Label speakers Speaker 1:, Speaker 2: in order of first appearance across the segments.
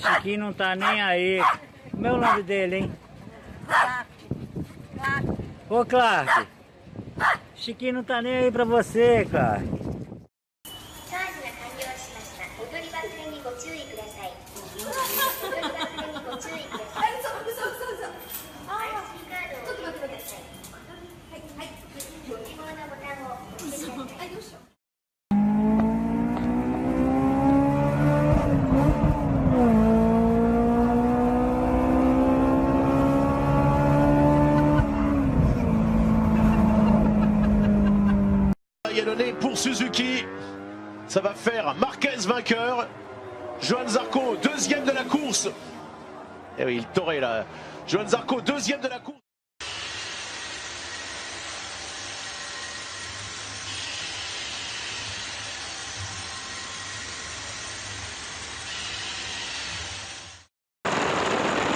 Speaker 1: Chiquinho não tá nem aí. Como é o nome dele, hein? Ô, Clark. Chiquinho não tá nem aí pra você, Clark.
Speaker 2: Donné pour Suzuki, ça va faire Marquez vainqueur, Johan Zarco deuxième de la course. Et oui, il taurait là. Johan Zarco deuxième de la course.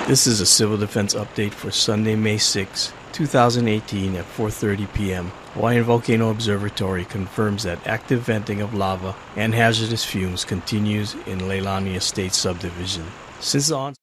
Speaker 3: This is a civil defense update for Sunday, May 6, 2018 at 4:30 p.m. Hawaiian Volcano Observatory confirms that active venting of lava and hazardous fumes continues in Leilani Estate subdivision. Since the onset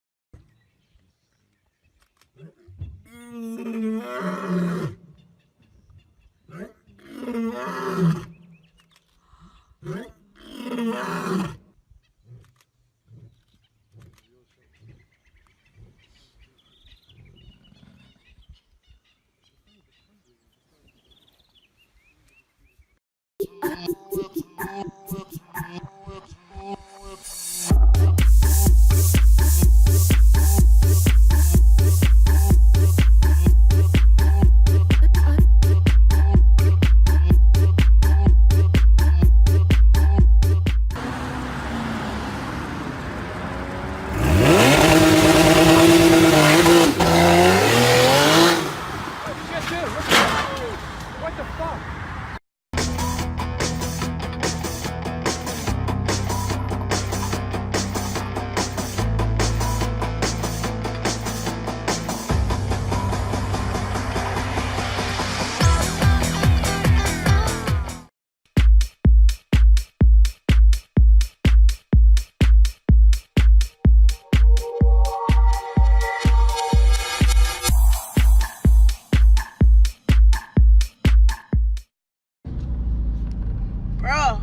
Speaker 4: Bro,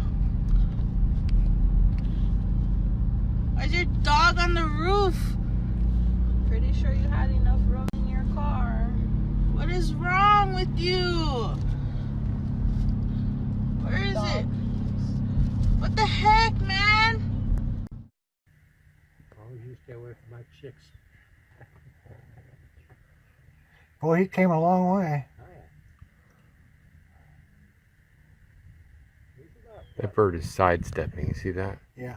Speaker 4: why's your dog on the roof? Pretty sure you had enough room in your car. What is wrong with you? Where is it? What the heck, man?
Speaker 1: Oh, you stay away from my chicks.
Speaker 5: Boy, he came a long way.
Speaker 6: That bird is sidestepping, you see that?
Speaker 5: Yeah.